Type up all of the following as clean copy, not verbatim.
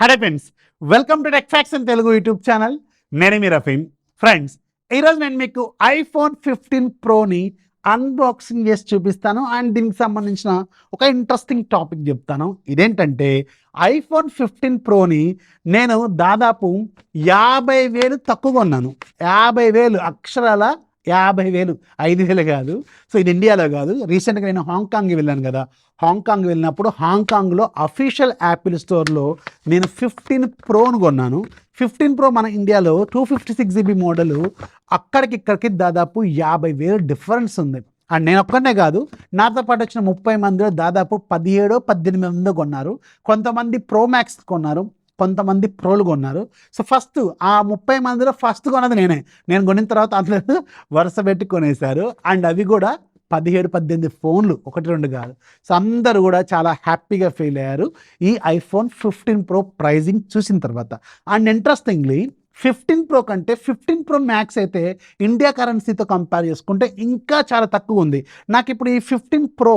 Hello friends, welcome to tech facts in Telugu YouTube channel. నేను మీ Rafeem. Friends, ఈరోజు నేను మీకు ఐఫోన్ 15 ప్రోని అన్బాక్సింగ్ చేసి చూపిస్తాను అండ్ దీనికి సంబంధించిన ఒక ఇంట్రెస్టింగ్ టాపిక్ చెప్తాను. ఇదేంటంటే ఐఫోన్ 15 ప్రోని నేను దాదాపు 50,000 తక్కువ కొన్నాను. 50,000 అక్షరాల 50,000, 5,000 కాదు. సో ఇది ఇండియాలో కాదు. రీసెంట్గా నేను హాంకాంగ్కి వెళ్ళాను కదా. హాంకాంగ్ వెళ్ళినప్పుడు హాంకాంగ్లో అఫీషియల్ యాపిల్ స్టోర్లో నేను 15 ప్రోను కొన్నాను. 15 ప్రో మన ఇండియాలో 256GB మోడలు, అక్కడికి ఇక్కడికి దాదాపు 50,000 డిఫరెన్స్ ఉంది. అండ్ నేను ఒక్కనే కాదు, నాతో పాటు వచ్చిన 30 మందిలో దాదాపు 17-18 మంది కొన్నారు. కొంతమంది ప్రో మ్యాక్స్ కొన్నారు, కొంతమంది ప్రోలు కొన్నారు. సో ఫస్ట్ ఆ 30 మందిలో ఫస్ట్ కొన్నది నేనే. నేను కొనిన తర్వాత అందరూ వరుస పెట్టి కొనేశారు. అండ్ అవి కూడా 17-18 ఫోన్లు, 1-2 కాదు. సో అందరూ కూడా చాలా హ్యాపీగా ఫీల్ అయ్యారు ఈ ఐఫోన్ 15 ప్రో ప్రైజింగ్ చూసిన తర్వాత. అండ్ ఇంట్రెస్టింగ్లీ 15 ప్రో కంటే 15 ప్రో మ్యాక్స్ అయితే ఇండియా కరెన్సీతో కంపేర్ చేసుకుంటే ఇంకా చాలా తక్కువ ఉంది. నాకు ఇప్పుడు ఈ 15 ప్రో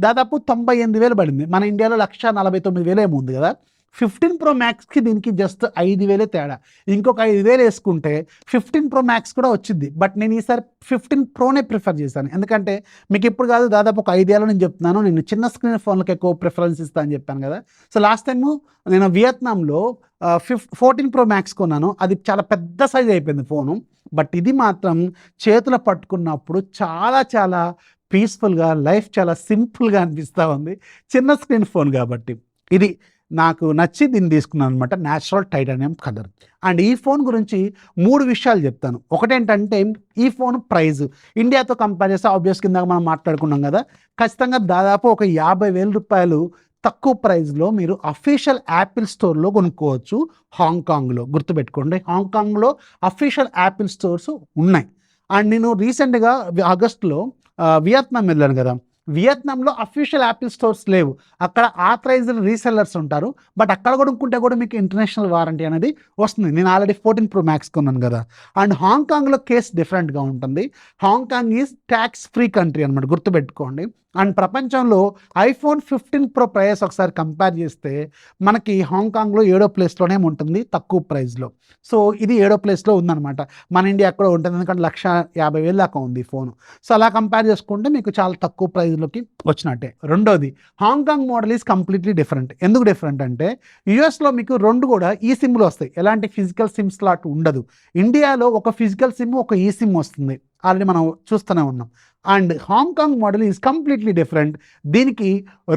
దాదాపు 98,000 పడింది. మన ఇండియాలో 1,49,000 ఏమో ఉంది కదా. 15 ప్రో మ్యాక్స్కి దీనికి జస్ట్ 5,000 తేడా. ఇంకొక 5,000 వేసుకుంటే 15 ప్రో మ్యాక్స్ కూడా వచ్చింది. బట్ నేను ఈసారి 15 ప్రోనే ప్రిఫర్ చేశాను. ఎందుకంటే మీకు ఇప్పుడు కాదు, దాదాపు ఒక 5 ఏళ్ళ నుంచి చెప్తున్నాను, నేను చిన్న స్క్రీన్ ఫోన్లకు ఎక్కువ ప్రిఫరెన్స్ ఇస్తాను అని చెప్పాను కదా. సో లాస్ట్ టైము నేను వియత్నాంలో 14 ప్రో మ్యాక్స్ కొన్నాను. అది చాలా పెద్ద సైజ్ అయిపోయింది ఫోను. బట్ ఇది మాత్రం చేతిలో పట్టుకున్నప్పుడు చాలా చాలా పీస్ఫుల్గా, లైఫ్ చాలా సింపుల్గా అనిపిస్తూ ఉంది. చిన్న స్క్రీన్ ఫోన్ కాబట్టి ఇది నాకు నచ్చి దీన్ని తీసుకున్నాను అనమాట. Natural titanium colour. అండ్ ఈ ఫోన్ గురించి 3 విషయాలు చెప్తాను. ఒకటేంటంటే ఈ ఫోన్ ప్రైస్ ఇండియాతో కంపేర్ చేస్తే ఆబ్వియస్ కింద మనం మాట్లాడుకున్నాం కదా, ఖచ్చితంగా దాదాపు ఒక 50,000 రూపాయలు తక్కువ ప్రైస్లో మీరు అఫీషియల్ యాపిల్ స్టోర్లో కొనుక్కోవచ్చు. హాంకాంగ్లో గుర్తుపెట్టుకోండి, హాంకాంగ్లో అఫీషియల్ యాపిల్ స్టోర్స్ ఉన్నాయి. అండ్ నేను రీసెంట్గా ఆగస్టులో వియత్నాం వెళ్ళాను కదా. వియత్నాంలో అఫీషియల్ యాపిల్ స్టోర్స్ లేవు, అక్కడ ఆథరైజ్డ్ రీసెల్లర్స్ ఉంటారు. బట్ అక్కడ కొనుక్కుంటే కూడా మీకు ఇంటర్నేషనల్ వారంటీ అనేది వస్తుంది. నేను ఆల్రెడీ 14 ప్రో మ్యాక్స్ కొన్నాను కదా. అండ్ హాంకాంగ్లో కేసు డిఫరెంట్గా ఉంటుంది. Hong Kong is tax free country అనమాట, గుర్తుపెట్టుకోండి. అండ్ ప్రపంచంలో ఐఫోన్ 15 ప్రో ప్రైస్ ఒకసారి కంపేర్ చేస్తే మనకి హాంకాంగ్లో 7వ ప్లేస్లోనే ఉంటుంది తక్కువ ప్రైస్లో. సో ఇది 7వ ప్లేస్లో ఉందన్నమాట. మన ఇండియా ఎక్కడ ఉంటుంది, ఎందుకంటే 150,000 దాకా ఉంది ఈ ఫోను. సో అలా కంపేర్ చేసుకుంటే మీకు చాలా తక్కువ ప్రైస్లోకి వచ్చినట్టే. రెండోది, Hong Kong model is completely different. ఎందుకు డిఫరెంట్ అంటే యూఎస్లో మీకు 2 కూడా ఈ సిమ్లు వస్తాయి, ఎలాంటి ఫిజికల్ సిమ్ స్లాట్ ఉండదు. ఇండియాలో ఒక ఫిజికల్ సిమ్, ఒక ఈ సిమ్ వస్తుంది, ఆల్రెడీ మనం చూస్తూనే ఉన్నాం. And Hong Kong model is completely different. దీనికి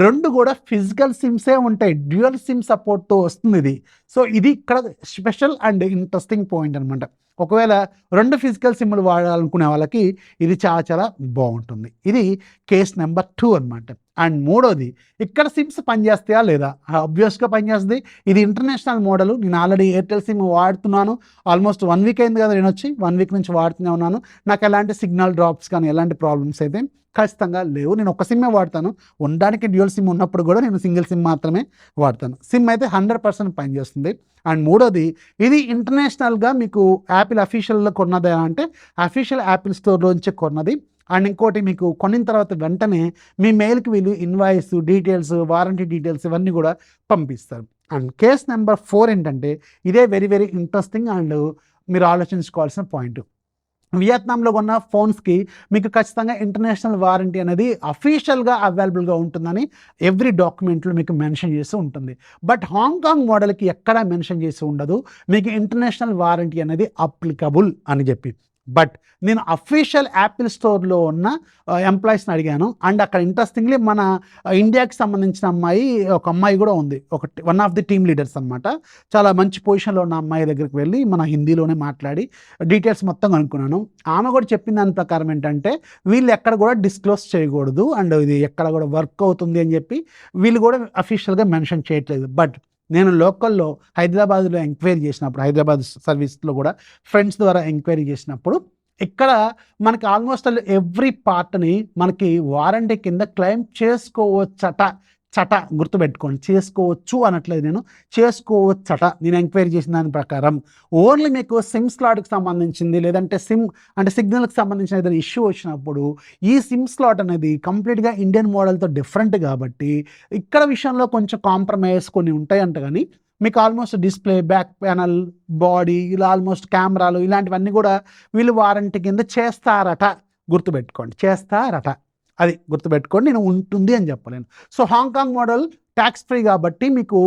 2 కూడా ఫిజికల్ సిమ్సే ఉంటాయి, డ్యూయల్ సిమ్ సపోర్ట్తో వస్తుంది ఇది. సో ఇది ఇక్కడ స్పెషల్ అండ్ ఇంట్రెస్టింగ్ పాయింట్ అనమాట. ఒకవేళ 2 ఫిజికల్ సిమ్లు వాడాలనుకునే వాళ్ళకి ఇది చాలా చాలా బాగుంటుంది. ఇది కేస్ నెంబర్ 2 అనమాట. అండ్ మూడోది, ఇక్కడ సిమ్స్ పనిచేస్తాయా లేదా? ఆబ్వియస్గా పనిచేస్తుంది. ఇది ఇంటర్నేషనల్ మోడల్. నేను ఆల్రెడీ ఎయిర్టెల్ సిమ్ వాడుతున్నాను. ఆల్మోస్ట్ 1 వీక్ అయింది కదా నేను వచ్చి, 1 వీక్ నుంచి వాడుతూనే ఉన్నాను. నాకు ఎలాంటి సిగ్నల్ డ్రాప్స్ కానీ ఎలాంటి ప్రాబ్లమ్స్ అయితే ఖచ్చితంగా లేవు. నేను ఒక సిమ్మే వాడతాను. ఉండడానికి డ్యూయల్ సిమ్ ఉన్నప్పుడు కూడా నేను సింగిల్ సిమ్ మాత్రమే వాడతాను. సిమ్ అయితే 100% పనిచేస్తుంది. అండ్ మూడోది, ఇది ఇంటర్నేషనల్గా మీకు యాపిల్ అఫీషియల్లో కొన్నదే అంటే అఫీషియల్ యాపిల్ స్టోర్లోంచి కొన్నది. అండ్ ఇంకోటి, మీకు కొనిన తర్వాత వెంటనే మీ మెయిల్కి వీళ్ళు ఇన్వాయిస్ డీటెయిల్స్, వారంటీ డీటెయిల్స్ ఇవన్నీ కూడా పంపిస్తారు. అండ్ కేస్ నెంబర్ 4 ఏంటంటే ఇదే వెరీ వెరీ ఇంట్రెస్టింగ్ అండ్ మీరు ఆలోచించుకోవాల్సిన పాయింట్. వియత్నాంలో కొన్న ఫోన్స్కి మీకు ఖచ్చితంగా ఇంటర్నేషనల్ వారంటీ అనేది అఫీషియల్గా అవైలబుల్గా ఉంటుందని ఎవ్రీ డాక్యుమెంట్లో మీకు మెన్షన్ చేసి ఉంటుంది. బట్ హాంకాంగ్ మోడల్కి ఎక్కడా మెన్షన్ చేసి ఉండదు మీకు ఇంటర్నేషనల్ వారంటీ అనేది అప్లికబుల్ అని చెప్పి. బట్ నేను అఫీషియల్ యాపిల్ స్టోర్లో ఉన్న ఎంప్లాయీస్ని అడిగాను. అండ్ అక్కడ ఇంట్రెస్టింగ్లీ మన ఇండియాకి సంబంధించిన ఒక అమ్మాయి కూడా ఉంది, one of the team leaders అనమాట. చాలా మంచి పొజిషన్లో ఉన్న అమ్మాయి దగ్గరికి వెళ్ళి మన హిందీలోనే మాట్లాడి డీటెయిల్స్ మొత్తం కనుక్కున్నాను. ఆమె కూడా చెప్పిన దాని ప్రకారం ఏంటంటే వీళ్ళు ఎక్కడ కూడా డిస్క్లోజ్ చేయకూడదు అండ్ ఇది ఎక్కడ కూడా వర్క్ అవుతుంది అని చెప్పి వీళ్ళు కూడా అఫీషియల్గా మెన్షన్ చేయట్లేదు. బట్ నేను లోకల్లో హైదరాబాద్లో ఎంక్వైరీ చేసినప్పుడు, హైదరాబాద్ సర్వీస్లో కూడా ఫ్రెండ్స్ ద్వారా ఎంక్వైరీ చేసినప్పుడు ఇక్కడ మనకి ఆల్మోస్ట్ ఎవ్రీ పార్ట్ని మనకి వారంటీ కింద క్లెయిమ్ చేసుకోవచ్చట. గుర్తుపెట్టుకోండి, చేసుకోవచ్చు అనట్లేదు, నేను చేసుకోవచ్చట. నేను ఎంక్వైరీ చేసిన దాని ప్రకారం ఓన్లీ మీకు సిమ్ స్లాట్కి సంబంధించింది లేదంటే సిగ్నల్కి సంబంధించిన ఏదైనా ఇష్యూ వచ్చినప్పుడు ఈ సిమ్ స్లాట్ అనేది కంప్లీట్గా ఇండియన్ మోడల్తో డిఫరెంట్ కాబట్టి ఇక్కడ విషయంలో కొంచెం కాంప్రమైజ్ కొన్ని ఉంటాయంట. కానీ మీకు almost display, back panel, body, ఇలా ఆల్మోస్ట్ కెమెరాలు ఇలాంటివన్నీ కూడా వీళ్ళు వారంటీ కింద చేస్తారట. గుర్తుపెట్టుకోండి, చేస్తారట. అది గుర్తుపెట్టుకోండి, నేను ఉంటుంది అని చెప్పలేను. So Hong Kong model tax free కాబట్టి మీకు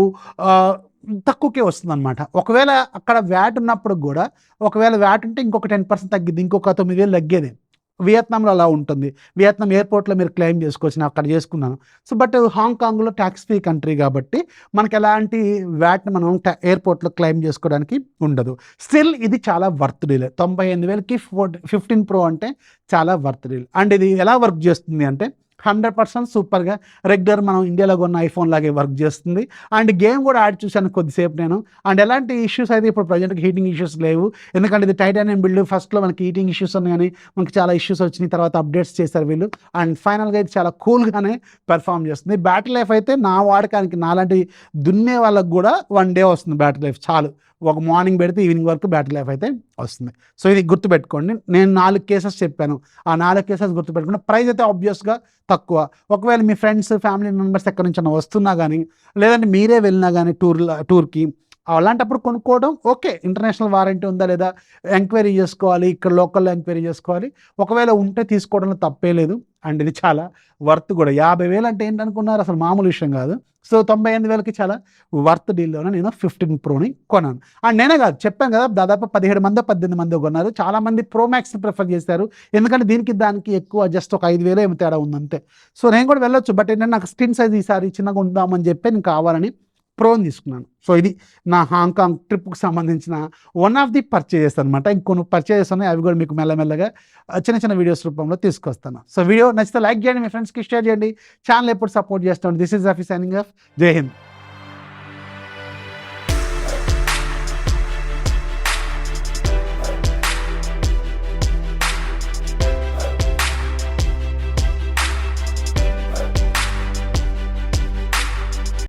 తక్కువకే వస్తుందన్నమాట. ఒకవేళ అక్కడ వ్యాట్ ఉన్నప్పుడు కూడా, ఒకవేళ వ్యాట్ ఉంటే ఇంకొక 10% తగ్గిద్ది, ఇంకొక 9,000 తగ్గేది. వియత్నాంలో అలా ఉంటుంది. వియత్నాం ఎయిర్పోర్ట్లో మీరు క్లెయిమ్ చేసుకోవచ్చు, నేను అక్కడ చేసుకున్నాను. సో బట్ హాంకాంగ్లో ట్యాక్స్ ఫ్రీ కంట్రీ కాబట్టి మనకి ఎలాంటి వ్యాట్ని మనం ఎయిర్పోర్ట్లో క్లెయిమ్ చేసుకోవడానికి ఉండదు. స్టిల్ ఇది చాలా వర్త్ డీల్. 98,000కి 15 Pro అంటే చాలా వర్త్ డీల్. అండ్ ఇది ఎలా వర్క్ చేస్తుంది అంటే 100% సూపర్గా రెగ్యులర్ మనం ఇండియాలో కొన్న ఐఫోన్ లాగే వర్క్ చేస్తుంది. అండ్ గేమ్ కూడా ఆడి చూశాను కొద్దిసేపు నేను. అండ్ ఎలాంటి ఇష్యూస్ అయితే ఇప్పుడు ప్రజెంట్కి హీటింగ్ ఇష్యూస్ లేవు, ఎందుకంటే ఇది టైటానియం బిల్డ్. ఫస్ట్లో మనకి హీటింగ్ ఇష్యూస్ ఉన్నాయి, కానీ మనకి చాలా ఇష్యూస్ వచ్చినాయి, తర్వాత అప్డేట్స్ చేశారు వీళ్ళు. అండ్ ఫైనల్గా ఇది చాలా కూల్గానే పెర్ఫామ్ చేస్తుంది. బ్యాటరీ లైఫ్ అయితే నా వాడకానికి, నాలాంటి దున్నే వాళ్ళకి కూడా 1 day వస్తుంది బ్యాటరీ లైఫ్. చాలు, ఒక మార్నింగ్ పెడితే ఈవినింగ్ వరకు బ్యాటరీ లైఫ్ అయితే వస్తుంది. సో ఇది గుర్తుపెట్టుకోండి. నేను 4 కేసెస్ చెప్పాను, ఆ 4 కేసెస్ గుర్తుపెట్టుకోండి. ప్రైస్ అయితే ఆబ్వియస్గా తక్కువ. ఒకవేళ మీ ఫ్రెండ్స్, ఫ్యామిలీ మెంబర్స్ ఎక్కడి నుంచి వస్తున్నా కానీ, లేదంటే మీరే వెళ్ళినా కానీ టూర్కి, అలాంటప్పుడు కొనుక్కోవడం ఓకే. ఇంటర్నేషనల్ వారంటీ ఉందా లేదా ఎంక్వైరీ చేసుకోవాలి, ఇక్కడ లోకల్లో ఎంక్వైరీ చేసుకోవాలి. ఒకవేళ ఉంటే తీసుకోవడంలో తప్పే లేదు. అండ్ ఇది చాలా వర్త్ కూడా. 50,000 అంటే ఏంటనుకున్నారు, అసలు మామూలు విషయం కాదు. సో 98,000కి చాలా వర్త్ డీల్లోనే నేను 15 Proని కొన్నాను. అండ్ నేనే కాదు, చెప్పాను కదా, దాదాపు 17 మందో 18 మందో కొన్నారు. చాలామంది Pro Max ప్రిఫర్ చేశారు, ఎందుకంటే దీనికి దానికి ఎక్కువ జస్ట్ ఒక 5,000 ఏమి తేడా ఉందంతే. సో నేను కూడా వెళ్ళొచ్చు, బట్ ఏంటంటే నాకు స్క్రీన్ సైజ్ ఈసారి చిన్నగా ఉందామని చెప్పి నేను కావాలని ప్రోని తీసుకున్నాను. సో ఇది నా హాంకాంగ్ ట్రిప్కి సంబంధించిన వన్ ఆఫ్ ది పర్చేజెస్ అనమాట. ఇంకొన్ని పర్చేజెస్ ఉన్నాయి, అవి కూడా మీకు మెల్లమెల్లగా చిన్న చిన్న వీడియోస్ రూపంలో తీసుకొస్తాను. సో వీడియో నచ్చితే లైక్ చేయండి, మీ ఫ్రెండ్స్కి షేర్ చేయండి. ఛానల్ ఎప్పుడు సపోర్ట్ చేస్తాను. This is Rafi signing off. జై హింద్.